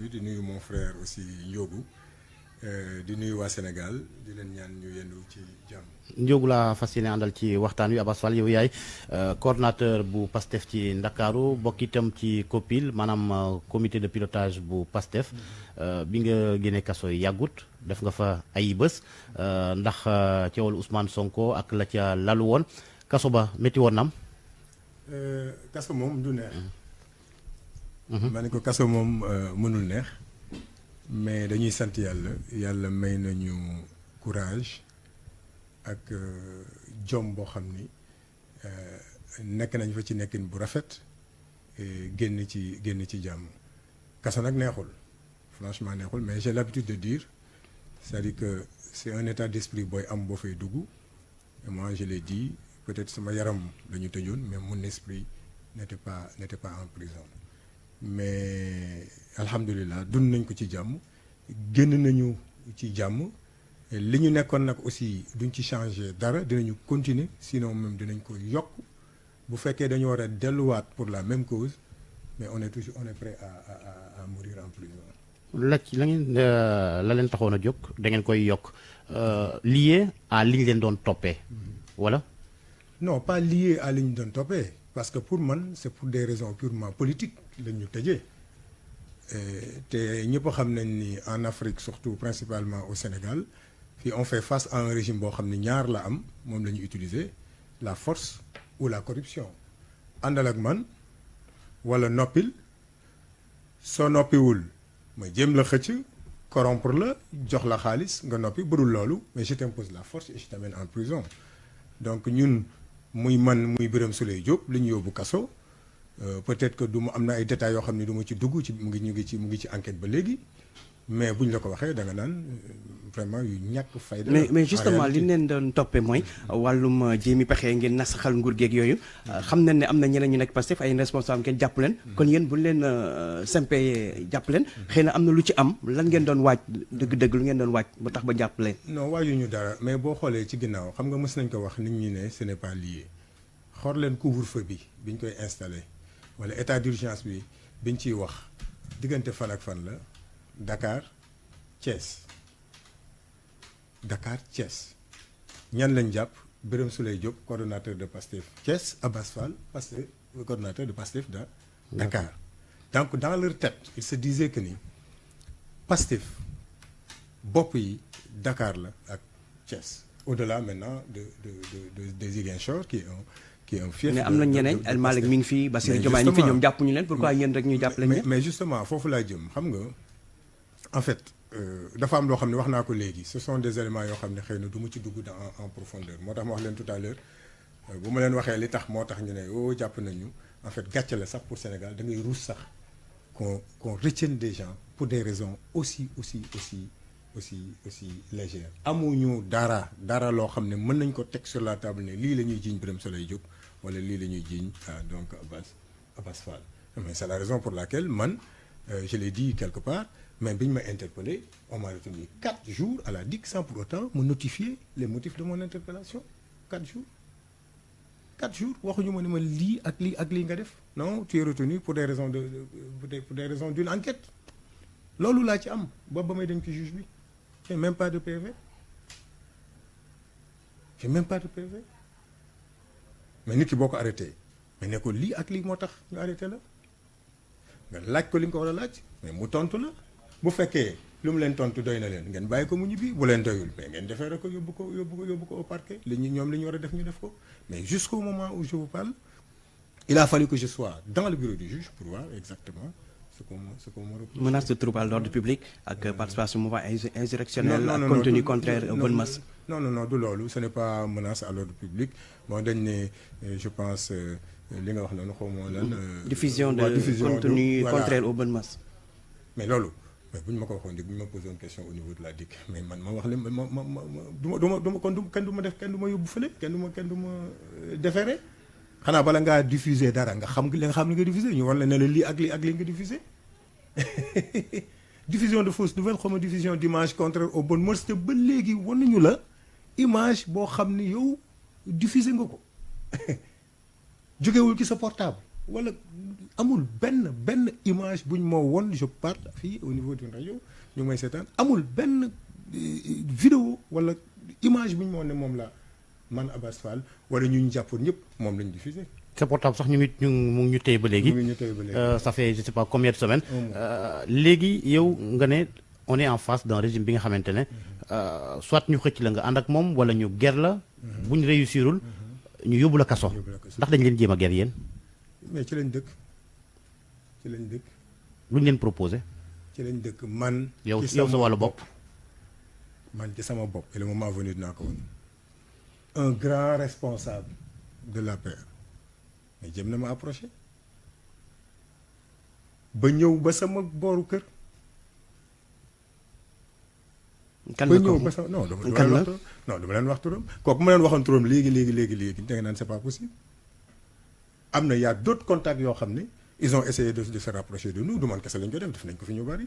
di nuyu mon frère aussi Ndiogou di nuyu waa Sénégal di leen ñaan ñu yendu ci jàmm. Ndiogou laa fas yéene àndal ci waxtaan wi Abass Fall yow yaay coordonnateur bu PASTEF ci Ndakaaru bokk itam ci COPIL maanaam comité de pilotage bu PASTEF bi nga génne kaso yàggut def nga fa ay bés ndax coowal Ousmane Sonko ak la ca lalu woon kaso ba métti woon nam kaso moom du neex. ma ne ko kaso moom mënul neex mais dañuy sant yàlla may nañu courage ak jom boo xam ni nekk nañ fa ci nekkin bu rafet génn ci jàmm kaso nag neexul franchement neexul mais j'ai l'habitude de dire c'est-à-dire que c'est un état d'esprit booy am boo fay dugg et moi je l'ai dit peut-être sama yaram la ñu tëjoon mais mon esprit n'était pas en prison mais alhamdulilah dund nañ ko ci jàmm génn nañu ci jàmm li ñu nekkoon nag aussi duñ ci changer dara dinañu continuer sinon même dinañ ko yokk bu fekkee dañu war a delluwaat pour la même cause mais on est prêt à mourir en prison. la leen taxoon a jóg da ngeen koy yokk lié à li ñu leen doon toppee wala. non pas lié à li ñu doon toppee parce que pour man c'est pour des raisons purement politiques lañ ñu tëjee te ñëpp xam nañ ni en Afrique surtout principalement au Sénégal fii on fait face à un régime boo xam ne ñaar la am moom la ñu utiliser la force ou la corruption àndal ak man wala noppil soo noppiwul ma jéem la xëcc corrompre la jox la xaalis nga noppi budul loolu mais je t'impose la force et je t'amène en prison donc ñun muy man muy Birame Souleye Diop li ñu yóbbu kaso peut-être que du ma am na ay détails yoo xam ne du ma ci dugg ci mu ngi ci enquête ba léegi mais bu ñu la ko waxee da nga naan vraiment yu ñàkk fayda. mais justement li leen doon toppee mooy wàllum jéemi pexe ngeen nasaxal nguur geeg yooyu xam nañ ne am na ñeneen ñu nekk Pastef ay responsable ngeen jàpp leen. kon yéen bu leen sempee jàpp leen xëy na am na lu ci am lan ngeen doon waaj dëgg-dëgg lu ngeen doon waaj ba tax ba jàpp leen. non waajuñu dara mais boo xoolee ci ginnaaw xam nga mës nañ ko wax nit ñi ne ce n'est pas lié xool leen couvre-feu bi biñ koy installé wala état d'urgence bi biñ ciy wax diggante fan ak fan la Dakar Thiès ñan lañ jàpp Birame Souleye Diop coordonnateur de PASTEF Thiès Abass Fall PASTEF coordonnateur de PASTEF de Dakar donc dans leur tête ils se disaient que ni PASTEF bopp yi Dakar la ak Thiès au-delà maintenant de Ziguinchor qui est un fief. mais am na ñeneen El Malick mi ngi fi Bassirou Diomaye ñi fi ñoom jàppuñu leen pourquoi yéen rek ñu jàpp leen. mais justement foofu laa jëm xam nga en fait dafa am loo xam ne wax naa ko léegi ce sont des éléments yoo xam ne xëy na du ma ci dugg en profondeur moo tax ma wax leen tout à l'heure bu ma leen waxee li tax moo tax ñu ne jàpp nañu en fait gàcce la sax pour Sénégal da ngay ruus sax qu'on retienne des gens pour des raisons aussi légères. amuñu dara loo xam ne mën nañ ko teg sur la table ne lii la ñuy jiiñ Birame Souleye Diop wala lii la ñuy jiiñ donc Abass Fall mais c'est la raison pour laquelle man je l'ai dit quelque part mais bi ñu ma interpellé on m'a retenu 4 jours à la DIC sans pour autant me notifier les motifs de mon interpellation 4 jours waxuñu ma ne ma lii ak lii nga def non tu es retenu pour des raisons pour des raisons d'une enquête loolu laa ci am ba may dem ci juge bi j'ai même pas de PV mais nit ki boo ko arrêté mais ne ko lii ak lii moo tax ñu arrêté la nga laaj ko li nga ko war a laaj mais mu tontu la bu fekkee lu mu leen tontu doy na leen ngeen bàyyi ko mu ñibbi bu leen doyul mais ngeen defeere ko yóbbu ko au parquet ñoom li ñu war a def ñu def ko mais jusqu'au moment où je vous parle il a fallu que je sois dans le bureau du juge pour voir exactement ce qu'on me reproche. Menace de trouble à l'ordre public ak participation mouvement insurrectionnel ak contenu contraire aux bonnes mœurs. non du loolu ce n'est pas menace à l'ordre public bon dañ ne je pense li nga wax noonu xaw ma lan. diffusion de contenu contraire aux bonnes mœurs. mais loolu mais bu ñu ma ko waxoon bu ñu ma posé une question au niveau de la DIC mais man ma wax leen kenn du ma yóbbu fële kenn du ma déféré. xanaa bala ngaa diffuser dara nga xam li nga diffuser ñu war la ne la lii ak lii nga diffuser diffusion de fausses nouvelles xaw ma diffusion d'image contraire aux bonnes mœurs te ba léegi wan nañu la image boo xam ni yow diffuser nga ko jógewul ci sa portable wala amul benn image bu ñu moo won je parle fii au niveau d'une rajo ñu may seetaan amul benn vidéo wala image bu ñu moo ne moom la man Abass Fall wala ñu jàppoon ñëpp moom lañu diffusé. sa portable sax mu ngi ñu téye ba léegi. Ça fait je sais pas combien de semaines. léegi yow nga ne on est en face d'un régime bi nga xamante ne soit ñu xëcc la nga ànd ak moom wala ñu ger la. bu ñu réussirul ñu yóbbu la kaso. ndax dañ leen jéem a ger yéen. mais ci lañ dëkk. lu ñu leen proposé. ci lañ dëkk man. yow sa wàllu bopp. man ci sama bopp et le moment venu dinaa ko woon. un grand responsable de l'APR mais jëm na ma approché ba ñëw ba sama booru kër. kan ba la ñëw ba sama non dama leen wax turam kooku ma leen waxoon turam léegi da nga naan c'est pas possible. am na y a d'autres contacts yoo xam ne ils ont essayé de se rapprocher de nous du man kese lañ ko def nañ ko fi ñu bari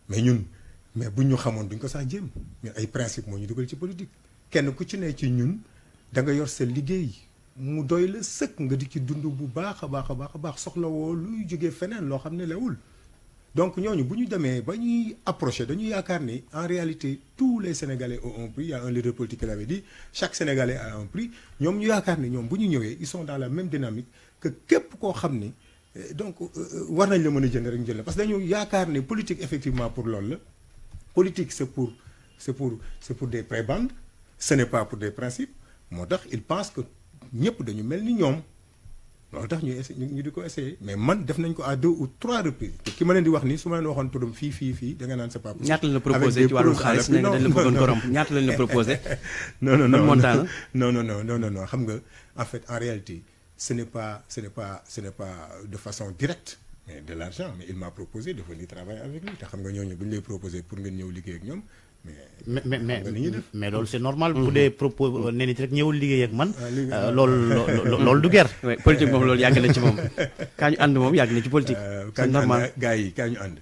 mais buñ ñu xamoon duñ ko sax jéem ñun ay principe moo ñu dugal ci politique. kenn ku ci ne ci ñun da nga yor sa liggéey mu doy la sëkk nga di ci dund bu baax a baax soxla woo luy jógee feneen loo xam ne lewul donc ñooñu bu ñu demee ba ñuy approché dañuy yaakaar ni en réalité tous les Sénégalais ont un prix. Il y a un leader politique qui l'avait dit chaque Sénégalais a un prix ñoom ñu yaakaar ni ñoom bu ñu ñëwee ils sont dans la même dynamique que képp koo xam ni donc war nañ la mën a jënd rek ñu jël la parce que dañu yaakaar ni politique effectivement pour loolu la politique c'est pour des prébendes. Ce n'est pas pour des principes moo tax il pense que ñëpp dañu mel ni ñoom loolu tax ñu di ko essayer mais man def nañ ko à 2 ou 3 reprises te ki ma leen di wax nii su ma leen waxoon turam fii da nga naan c'est pas possible. ñaata lañ la proposé ci wàllu xaalis ne dañ la bëggoon ko romb ñaata lañ la proposé. non xam nga en fait en réalité ce n'est pas de façon directe mais de l'argent mais il m'a proposé de venir travailler avec lui te xam nga ñooñu bu ñu lay proposé pour ngeen ñëw liggéey ak ñoom. mais loolu c'est normal. bu dee propos nee nit rek ñëwul liggéey ak man. loolu du ger. politique moom loolu yàgg na ci moom. kaa ñu ànd moom yàgg na ci politique. c'est normal gaa yi kaa ñu ànd.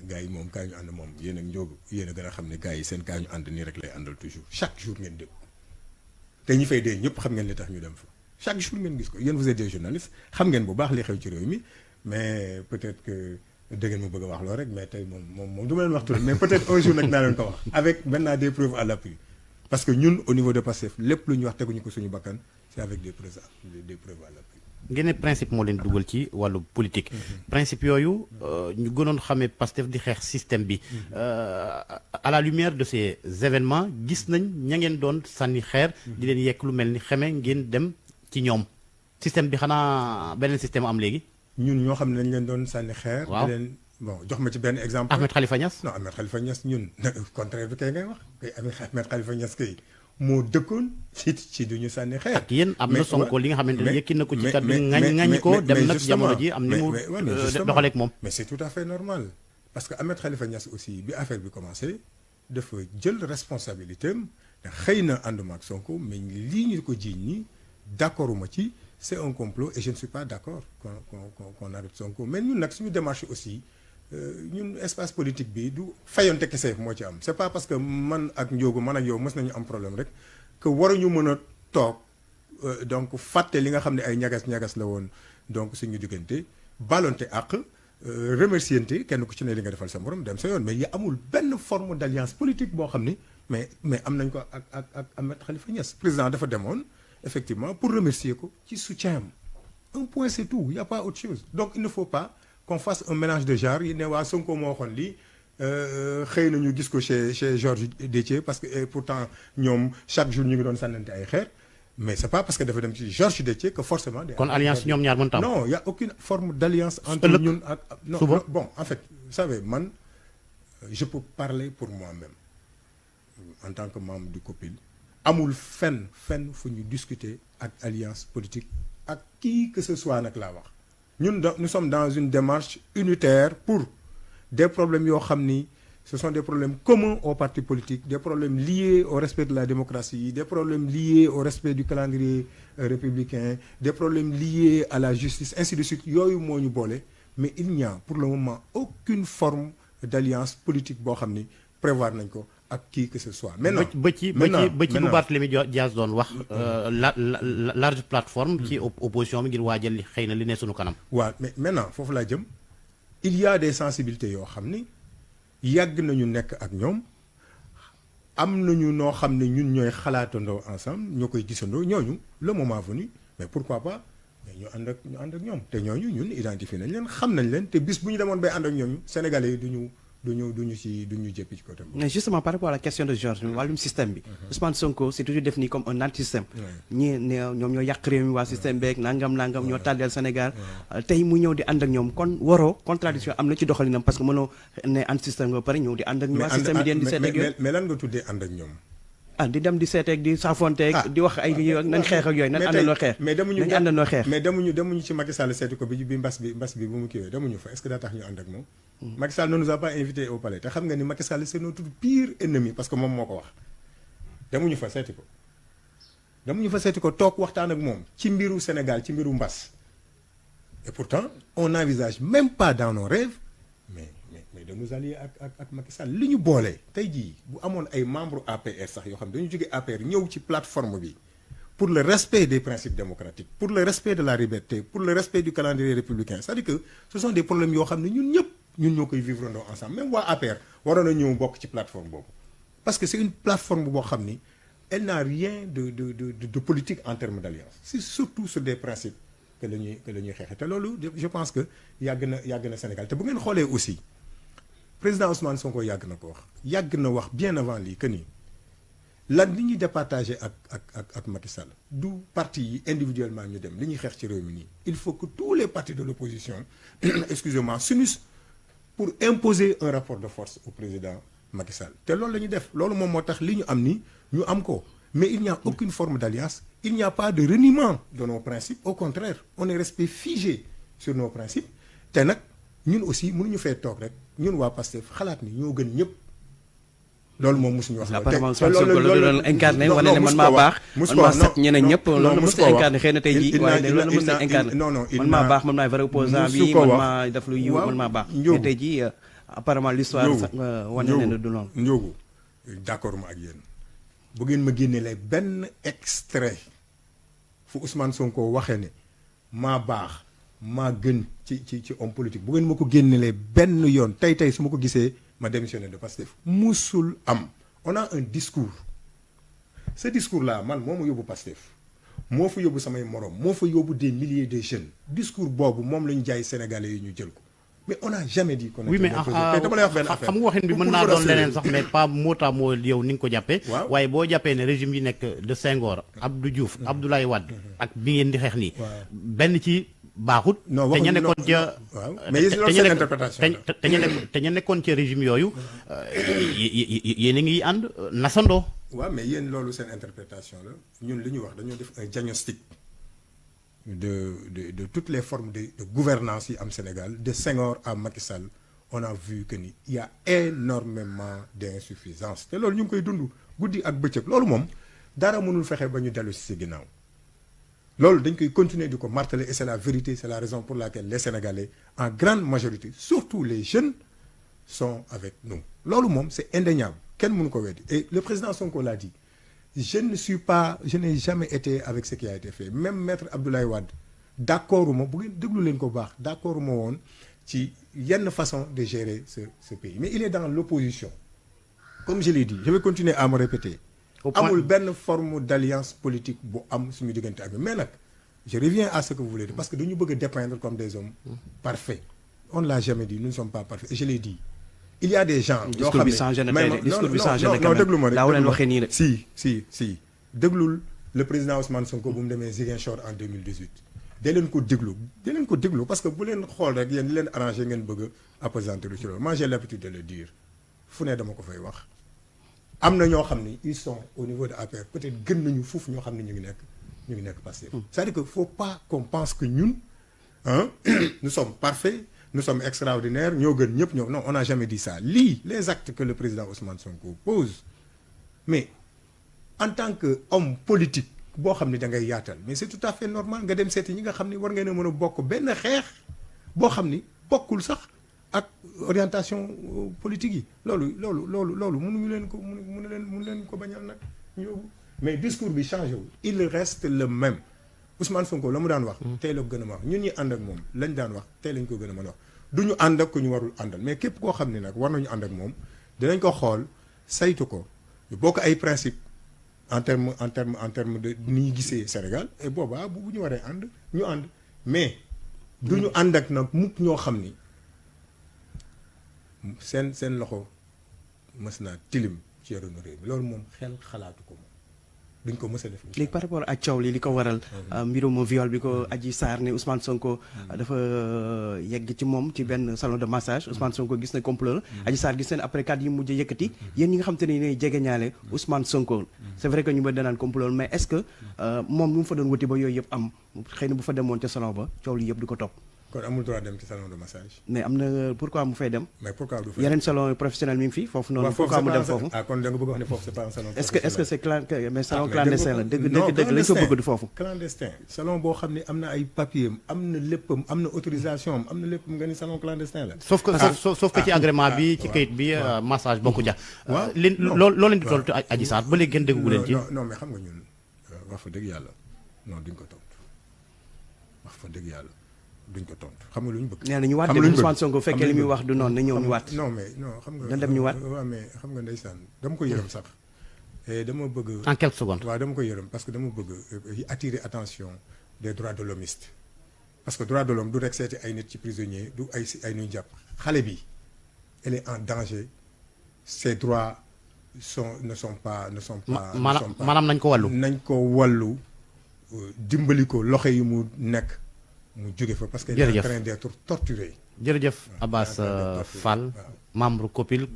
gaa yi moom kaa ñu ànd moom yéen ak njóogu yéen a gën a xam ne gaa yi seen kaa ñu ànd nii rek lay àndal toujours chaque jour ngeen dégg te ñi fay dee ñëpp xam ngeen li tax ñu dem fa chaque jour ngeen gis ko yéen vous êtes des journalistes xam ngeen bu baax li xew ci réew mi mais peut-être que. dégg nga ma bëgg a wax loolu rek mais tey moom du ma leen wax turam mais peut-être un jour nag naa leen ko wax avec maintenant des preuves à l'appui parce que ñun au niveau de Pastef lépp lu ñu wax teguñu ko suñu bakkan c'est avec des preuves à l'appui. ngeen ne principe moo leen dugal ci wàllu politique. principe yooyu ñu gënoon xamee Pastef di xeex système bi. à la lumière de ces événements gis nañ ña ngeen doon sànni xeer. di leen yekk lu mel ni xeme ngeen dem ci ñoom système bi xanaa beneen système am léegi. ñun ñoo xam ne dañ leen doon sànni xeer. waaw di leen jox ma ci benn exemple. Ahmed Khalifa Niass. non Ahmed Khalifa Niass ñun contraire bi kay ngay wax kay Ahmed Khalifa Niass kay moo dëkkoon ci du ñu sànni xeer. ak yéen am na Sonko li nga xamante ne yëkki na ko ci kàddu ŋaññi ko dem nag jamono ji am ni mu doxaleeg moom. mais c'est tout à fait normal parce que Ahmed Khalifa Niass aussi bi affaire bi commencé dafa jël responsabilité am te xëy na ànduma ak Sonko mais lii ñu ko jiiñ nii d'accorduma ci. C'est un complot et je ne suis pas d'accord qu'on arrête Sonko mais ñun nag suñu démarche aussi ñun espace politique bi du fayonte kese moo ci am c'est pas parce que man ak Ndiogu man ak yow mës nañu am problème rek que waruñu mën a toog donc fàtte li nga xam ne ay ñagas la woon donc suñu diggante balonte ak remerciente kenn ku ci ne li nga defal sa morom dem sa yoon mais yi amul benn forme d'alliance politique boo xam ni mais am nañ ko ak Ahmed Khalifa Niass président dafa demoon effectivement pour remercier ko ci soutien un point c'est tout il y a pas autre chose donc il ne faut pas qu'on fasse un mélange de genres yi ne waa Sonko moo waxoon lii xëy na ñu gis ko chez Georges Déthié parce que pourtant ñoom chaque jour ñu ngi doon sànnante ay xeer mais c'est pas parce que dafa dem ci Georges Déthié que forcément. kon alliance ñoom ñaar mënut a am. non il y a aucune forme d'alliance entre ñun ak. non bon en fait vous savez man je peux parler pour moi-même en tant que membre du COPIL. amul fenn fu ñu discuter ak alliance politique ak qui que ce soit nag laa wax ñun nous sommes dans une démarche unitaire pour des problèmes yoo xam ni ce sont des problèmes communs aux partis politiques des problèmes liés au respect de la démocratie des problèmes liés au respect du calendrier républicain des problèmes liés à la justice ainsi de suite yooyu moo ñu boole mais il n'y a pour le moment aucune forme d'alliance politique boo xam ni prévoir nañ ko ak qui que ce soit. Maintenant ba ci bu Barthélémy Dias doon wax large plateforme ci opposition bi ngir waajal xëy na li ne sunu kanam. waaw mais maintenant foofu laa jëm il y a des sensibilités yoo xam ni yàgg nañu nekk ak ñoom am nañu noo xam ne ñun ñooy xalaatandoo ensemble ñoo koy gisandoo ñooñu le moment venu mais pourquoi pas mais ñu ànd ak ñoom te ñooñu ñun identifié nañ leen xam nañ leen te bis bu ñu demoon bay ànd ak ñooñu sénégalais yi duñu jéppi ci côté boobu. mais justement par rapport à la question de Georges wàllum système bi. Ousmane Sonko c'est toujours def nii comme un anti-système. ñii ne ñoom ñoo yàq réew mi waa système beeg nangam ñoo tàddeel Sénégal. tey mu ñëw di ànd ak ñoom kon waroo contradiction am na ci doxalinam parce que mënoo ne anti-système nga ba pare ñëw di ànd ak ñu waa système bi di seet ak yooyu. mais lan nga tuddee ànd ak ñoom. di dem di seeteeg di saafonteeg di wax ay nañ xeex ak yooyu nañ àndandoo xeex. nañ àndandoo xeex mais demuñu ci Macky Sall seeti ko bi mbas bi bu mu kiiwee demuñu fa est-ce que daa tax ñu ànd ak moom. Macky Sall ne nous a pas invité au palais te xam nga ni Macky Sall c'est notre pire ennemi parce que moom moo ko wax demuñu fa seeti ko toog waxtaan ak moom ci mbiru Sénégal ci mbiru mbas et pourtant on n'envisage même pas dans nos rêves mais de nous allier ak Macky Sall li ñu boole tey jii bu amoon ay membres APR sax yoo xam ne dañu jógee APR ñëw ci plateforme bi pour le respect des principes démocratiques pour le respect de la liberté pour le respect du calendrier républicain c'est-à-dire que ce sont des problèmes yoo xam ne ñun ñoo koy vivre ndoo ensemble même waa APR waroon na ñëw bokk ci plateforme boobu parce que c'est une plateforme boo xam ni elle n'a rien de politique en termes d'alliance c'est surtout sur des principes que la ñuy xeexe te loolu je pense que yàgg na Sénégal te bu ngeen xoolee aussi président Ousmane Sonko yàgg na wax bien avant lii que ni lan li ñuy départager ak Macky Sall du parti yi individuellement ñu dem li ñuy xeex ci réew mi nii il faut que tous les partis de l'opposition excusez-moi s'unissent pour imposer un rapport de force au président Macky Sall te loolu la ñuy def loolu moom moo tax li ñu am ni ñu am ko mais il n'y a aucune forme d'alliance il n'y a pas de reniement de nos principes au contraire on est resté figé sur nos principes te nag ñun aussi mënuñu fee toog rek ñun waa Pastef xalaat ni ñoo gën ñëpp loolu moom mosuñu wax. apparemment Sonko la doon incarné wane ne man maa baax man maa set ñeneen ñëpp loolu mos a incarné xëy na tey jii waaye loolu mos a incarné man maa baax man maay vrai opposant bi man maa def lu yiw man maa baax mais tey jii apparemment l'histoire wane ne du noonu Ndiogou d'accord ma ak yéen bu ngeen ma génnelee benn extrait fu Ousmane Sonko waxee ne maa baax maa gën ci homme politique bu ngeen ma ko génnelee benn yoon tey su ma ko gisee ma démissionné de Pastef musul am on a un discours ce discours là man moo ma yóbbu Pastef moo fa yóbbu samay morom moo fa yóbbu des milliers de jeunes discours boobu moom la ñu jaay sénégalais yi ñu jël ko mais on a jamais dit qu'on oui mais dama lay wax benn affaire xam nga waxin bi mën naa doon leneen sax mais pas mot à mot yow ni nga ko jàppee waaye boo jàppee ne régime yi nekk de Senghor Abdou Diouf Abdoulaye Wade ak bi ngeen di xeex nii benn ci baaxut te ña nekkoon ca te ña nekkoon ca régime yooyu yéen a ngi ànd nasandoo waaw mais yéen loolu seen interprétation la ñun li ñu wax dañoo def un diagnostic de toutes les formes de gouvernance yi am Sénégal de Senghor à Macky Sall on a vu que ni il y a énormément d'insuffisance te loolu ñu ngi koy dund guddi ak bëccëg loolu moom dara mënul fexe ba ñu dellu si ginnaaw loolu dañ koy continuer di ko marteler et c'est la vérité c'est la raison pour laquelle les Sénégalais en grande majorité surtout les jeunes sont avec nous loolu moom c'est indéniable kenn mënu ko weddi et le président Sonko l'a dit je n'ai jamais été avec ce qui a été fait même maître Abdoulaye Wade d'accorduma bu ngeen déglu leen ko baax d'accorduma woon ci yenn façon de gérer ce pays mais il est dans l'opposition comme je l'ai dit je vais continuer à me répéter amul benn forme d'alliance politique bu am suñu diggante ak mais nag je reviens à ce que vous voulez dire parce que dañu bëgg a dépeindre comme des hommes parfaits on ne l'a jamais dit nous ne sommes pas parfaits et je l'ai dit il y a des gens yoo xam ne discours bi changé na non déglu ma rek daaw leen waxee nii rek si déglul le président Ousmane Sonko bu mu demee Ziguinchor en 2018 dee leen ko déglu parce que bu leen xool rek yéen li leen arrangé ngeen bëgg a appesantir ci loolu moi j'ai l'habitude de le dire fu ne dama ko fay wax am na ñoo xam ni ils sont au niveau de APR peut-être gën nañu foofu ñoo xam ne ñu ngi nekk Pastef c'est-à-dire que faut pas qu'on pense que ñun nous sommes parfaits nous sommes extraordinaires ñoo gën ñëpp ñoo non on n'a jamais dit ça lii les actes que le président Ousmane Sonko pose mais en tant que homme politique boo xam ne da ngay yaatal mais c'est tout à fait normal nga dem seeti ñi nga xam ni war ngeen a mën a bokk benn xeex boo xam ni bokkul sax ak orientation politique yi loolu mënuñu leen ko mënu leen ko bañal nag ñu yóbbu mais discours bi changé wu il reste le même Ousmane Sonko la mu daan wax tey la ko gën a ma wax ñun ñi ànd ak moom lañ daan wax tey lañ ko gën a mën a wax du ñu ànd ak ku ñu warul àndal mais képp koo xam ne nag war nañu ànd ak moom dinañ ko xool saytu ko bokk ay principe en terme de ni ñu gisee Sénégal et boobaa bu ñu waree ànd ñu ànd mais du ñu ànd ak nag mukk ñoo xam ni seen loxo mës naa tilim ci yoronu réew mi loolu moom xel xalaatu ko moom duñ ko mës a def. léegi par rapport ak coow li ko waral mbirum viol bi ko Adji Sarr ne Ousmane Sonko dafa yegg ci moom ci benn salon de massage Ousmane Sonko gis na complot la Adji Sarr gis nañ après kat yi mujj yëkkati yéen ñi nga xam te ne ne jege ñaale Ousmane Sonko c'est vrai que ñu ba danaan complot mais est-ce que moom lu mu fa doon wuti ba yooyu yëpp am xëy na bu fa demoon ca salon ba coow li yëpp du ko topp. kon amul droit dem ci salon de massage. mais am na pourquoi mu fay dem. mais pourquoi du fa yeneen salon professionnel mi ngi fi foofu noonu. pourquoi mu dem foofu. kon da nga bëgg wax ne foofu c'est pas un salon professionnel. est-ce que c'est mais salon clandestin la dëgg lañ ko bëgg du foofu. clandestin salon boo xam ne am na ay papiers am na léppam am na autorisation am na léppam nga ni salon clandestin la. sauf que ci agrément bi ci kayit bi massage bokku ja. waaw loo leen di toll Adji Sarr ba léegi gën déggu leen ci. non mais xam nga ñun wax fa dëgg yàlla non duñ ko tontu wax fa dëgg yàlla. duñ ko tontu xam nga lu ñu bëgg. nee na ñu waat de Ousmane Sonko fekkee li muy wax du noonu na ñëw ñu waat. non mais non xam nga. dañ dem ñu waat waaw mais xam nga ndeysaan dama ko yërëm sax. et dama bëgg. en quelques secondes. waaw dama ko yërëm parce que dama bëgg attirer attention des droits de l'hommiste parce que droit de l'homme du rek seeti ay nit ci prisonnier du ay ñuy jàpp xale bi elle est en danger ses droits ne sont pas. maanaam nañ ko wàllu. nañ ko wàllu dimbali ko loxo yi mu nekk. mu jóge fa parce que il est en train d'être torturé. jërëjëf Abass Fall membre COPIL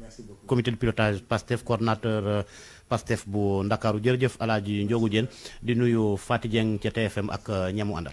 comité de pilotage PASTEF coordonnateur PASTEF bu Ndakaaru jërëjëf Alaaji Ndiogou Diène di nuyu Faty Dieng ca TFM ak ñamu àndal.